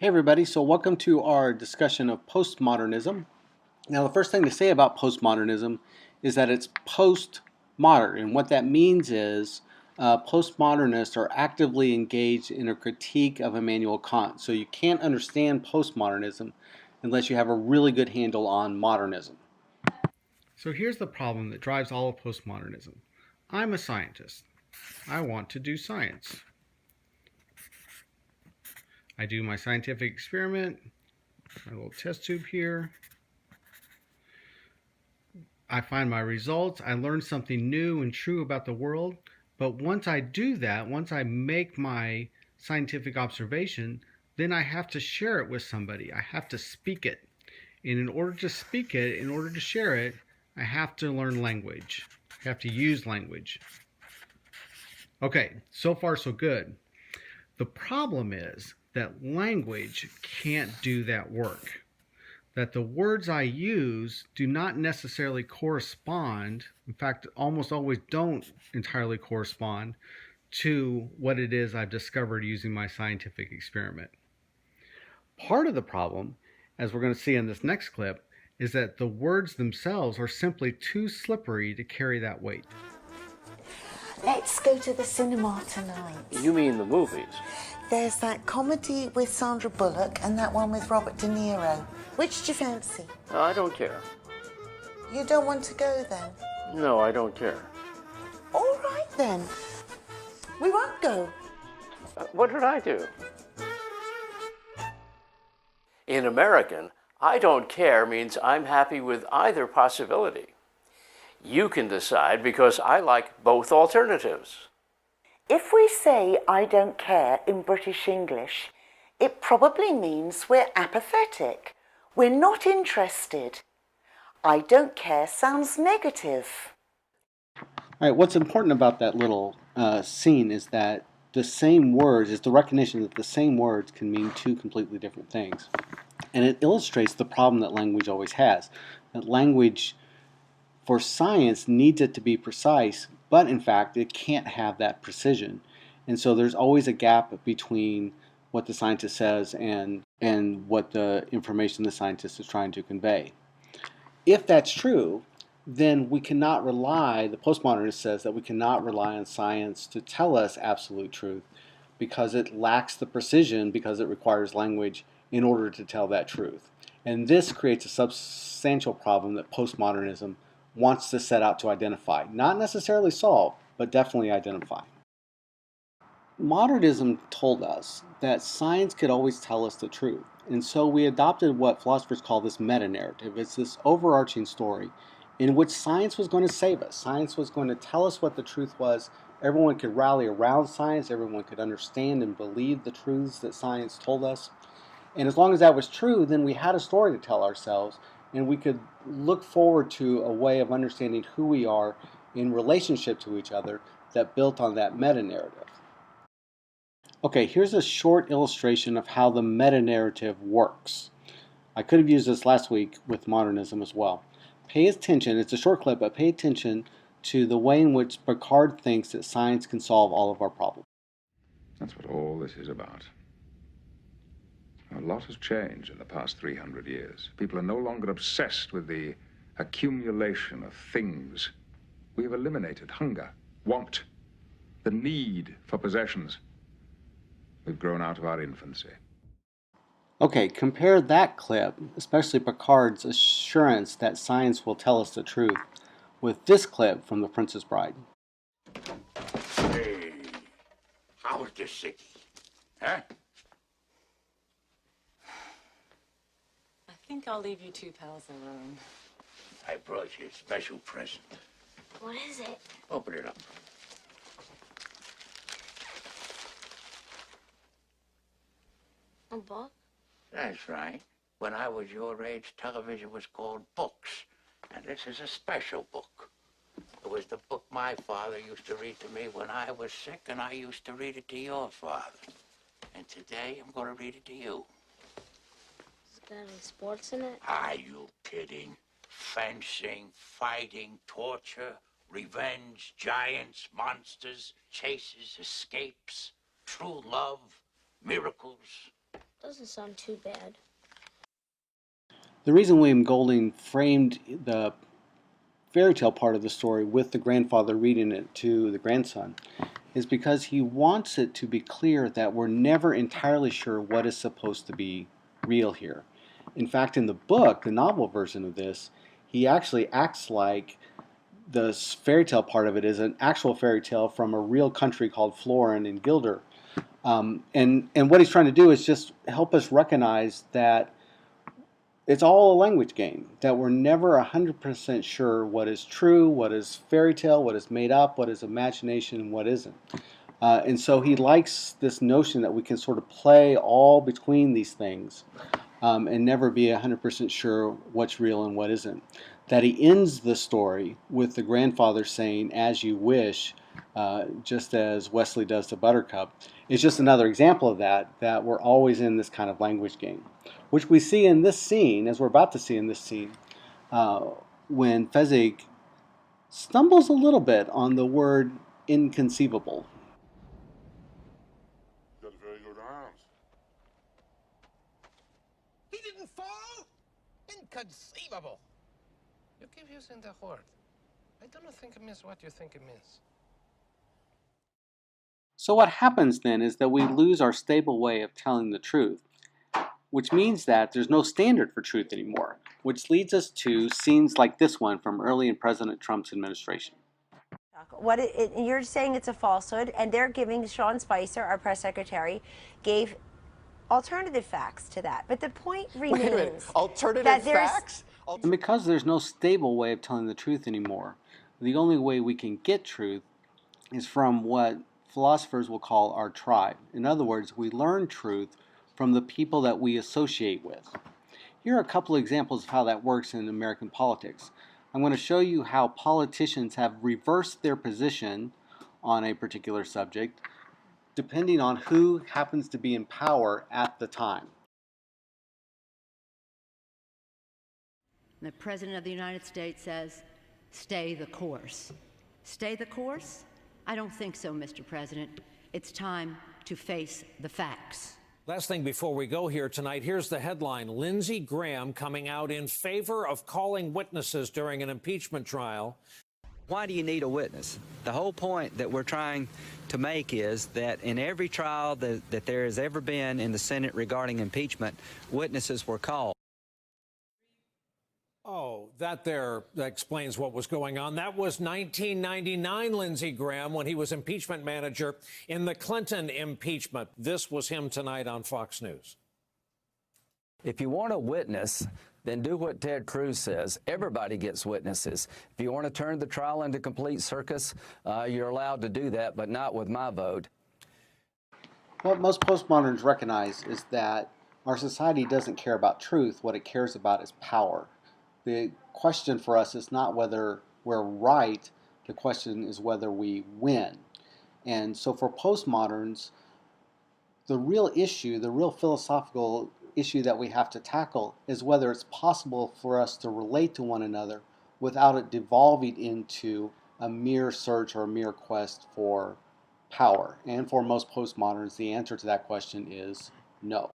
Hey everybody, so welcome to our discussion of postmodernism. Now the first thing to say about postmodernism is that it's post-modern, and what that means is postmodernists are actively engaged in a critique of Immanuel Kant. So you can't understand postmodernism unless you have a really good handle on modernism. So here's the problem that drives all of postmodernism. I'm a scientist. I want to do science. I do my scientific experiment, my little test tube here. I find my results, I learn something new and true about the world. But once I do that, once I make my scientific observation, then I have to share it with somebody. I have to speak it. And in order to speak it, in order to share it, I have to learn language. I have to use language. Okay, so far so good. The problem is that language can't do that work. That the words I use do not necessarily correspond, in fact, almost always don't entirely correspond to what it is I've discovered using my scientific experiment. Part of the problem, as we're going to see in this next clip, is that the words themselves are simply too slippery to carry that weight. Let's go to the cinema tonight. You mean the movies? There's that comedy with Sandra Bullock and that one with Robert De Niro. Which do you fancy? I don't care. You don't want to go then? No, I don't care. All right then. We won't go. What did I do? In American, I don't care means I'm happy with either possibility. You can decide because I like both alternatives. If we say I don't care in British English, it probably means we're apathetic. We're not interested. I don't care sounds negative. All right, what's important about that little scene is that the same words, is the recognition that the same words can mean two completely different things. And it illustrates the problem that language always has. That language for science needs it to be precise, but in fact it can't have that precision. And so there's always a gap between what the scientist says and what the information the scientist is trying to convey. If that's true, then we cannot rely, the postmodernist says that we cannot rely on science to tell us absolute truth because it lacks the precision, because it requires language in order to tell that truth. And this creates a substantial problem that postmodernism wants to set out to identify. Not necessarily solve, but definitely identify. Modernism told us that science could always tell us the truth. And so we adopted what philosophers call this meta-narrative. It's this overarching story in which science was going to save us. Science was going to tell us what the truth was. Everyone could rally around science. Everyone could understand and believe the truths that science told us. And as long as that was true, then we had a story to tell ourselves, and we could look forward to a way of understanding who we are in relationship to each other that built on that meta-narrative. Okay, here's a short illustration of how the meta-narrative works. I could have used this last week with modernism as well. Pay attention, it's a short clip, but pay attention to the way in which Picard thinks that science can solve all of our problems. That's what all this is about. A lot has changed in the past 300 years. People are no longer obsessed with the accumulation of things. We have eliminated hunger, want, the need for possessions. We've grown out of our infancy. Okay, compare that clip, especially Picard's assurance that science will tell us the truth, with this clip from The Princess Bride. Hey, how's the city? Huh? I think I'll leave you two pals alone. I brought you a special present. What is it? Open it up. A book? That's right. When I was your age, television was called books. And this is a special book. It was the book my father used to read to me when I was sick, and I used to read it to your father. And today, I'm going to read it to you. Has it got any sports in it? Are you kidding? Fencing, fighting, torture, revenge, giants, monsters, chases, escapes, true love, miracles. Doesn't sound too bad. The reason William Golding framed the fairy tale part of the story with the grandfather reading it to the grandson is because he wants it to be clear that we're never entirely sure what is supposed to be real here. In fact, in the book, the novel version of this, he actually acts like the fairy tale part of it is an actual fairy tale from a real country called Florin and Gilder. And what he's trying to do is just help us recognize that it's all a language game, that we're never 100% sure what is true, what is fairy tale, what is made up, what is imagination, and what isn't. And so he likes this notion that we can sort of play all between these things and never be 100% sure what's real and what isn't. That he ends the story with the grandfather saying, "As you wish," just as Wesley does to Buttercup. It's just another example of that we're always in this kind of language game, which we see in this scene, as we're about to see in this scene, when Fezzik stumbles a little bit on the word inconceivable. Got very good arms. He didn't fall? Inconceivable. You keep using the word. I don't think it means what you think it means. So what happens then is that we lose our stable way of telling the truth, which means that there's no standard for truth anymore, which leads us to scenes like this one from early in President Trump's administration. You're saying it's a falsehood, and they're giving Sean Spicer, our press secretary, gave alternative facts to that. But the point remains. Wait a minute, alternative that facts? And because there's no stable way of telling the truth anymore, the only way we can get truth is from what philosophers will call our tribe. In other words, we learn truth from the people that we associate with. Here are a couple of examples of how that works in American politics. I'm going to show you how politicians have reversed their position on a particular subject depending on who happens to be in power at the time. The President of the United States says, "Stay the course." Stay the course? I don't think so, Mr. President. It's time to face the facts. Last thing before we go here tonight, here's the headline. Lindsey Graham coming out in favor of calling witnesses during an impeachment trial. Why do you need a witness? The whole point that we're trying to make is that in every trial that there has ever been in the Senate regarding impeachment, witnesses were called. Oh, that explains what was going on. That was 1999 Lindsey Graham when he was impeachment manager in the Clinton impeachment. This was him tonight on Fox News. If you want a witness, then do what Ted Cruz says. Everybody gets witnesses. If you want to turn the trial into complete circus, you're allowed to do that, but not with my vote. What most postmoderns recognize is that our society doesn't care about truth. What it cares about is power. The question for us is not whether we're right, the question is whether we win. And so for postmoderns, the real issue, the real philosophical issue that we have to tackle is whether it's possible for us to relate to one another without it devolving into a mere search or a mere quest for power. And for most postmoderns, the answer to that question is no.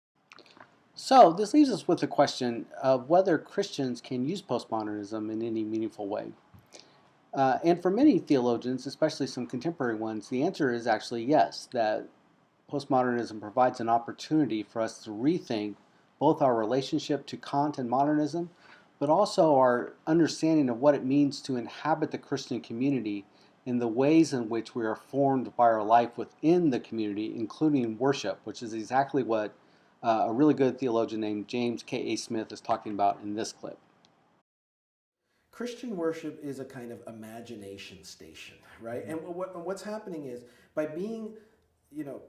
So this leaves us with the question of whether Christians can use postmodernism in any meaningful way. And for many theologians, especially some contemporary ones, the answer is actually yes, that postmodernism provides an opportunity for us to rethink both our relationship to Kant and modernism, but also our understanding of what it means to inhabit the Christian community in the ways in which we are formed by our life within the community, including worship, which is exactly what a really good theologian named James K.A. Smith is talking about in this clip. Christian worship is a kind of imagination station, right? And what's happening is by being,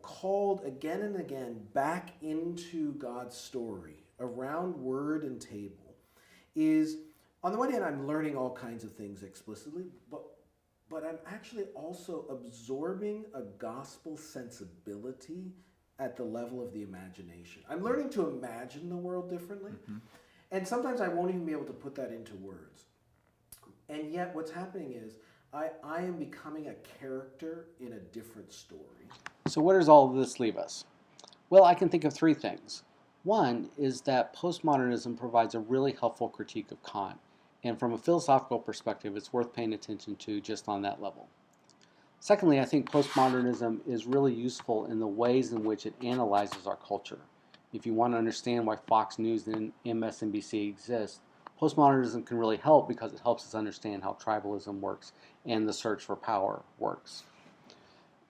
called again and again back into God's story around word and table is, on the one hand, I'm learning all kinds of things explicitly, but I'm actually also absorbing a gospel sensibility at the level of the imagination. I'm learning to imagine the world differently, and sometimes I won't even be able to put that into words. And yet what's happening is I am becoming a character in a different story. So where does all of this leave us? Well, I can think of three things. One is that postmodernism provides a really helpful critique of Kant, and from a philosophical perspective, it's worth paying attention to just on that level. Secondly, I think postmodernism is really useful in the ways in which it analyzes our culture. If you want to understand why Fox News and MSNBC exist, postmodernism can really help because it helps us understand how tribalism works and the search for power works.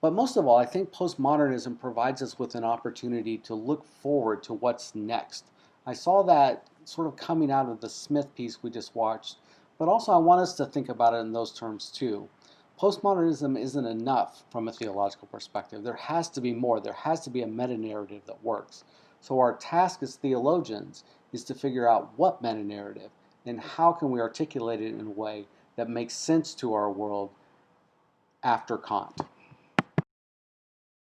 But most of all, I think postmodernism provides us with an opportunity to look forward to what's next. I saw that sort of coming out of the Smith piece we just watched, but also I want us to think about it in those terms too. Postmodernism isn't enough from a theological perspective. There has to be more. There has to be a meta-narrative that works. So our task as theologians is to figure out what meta-narrative and how can we articulate it in a way that makes sense to our world after Kant.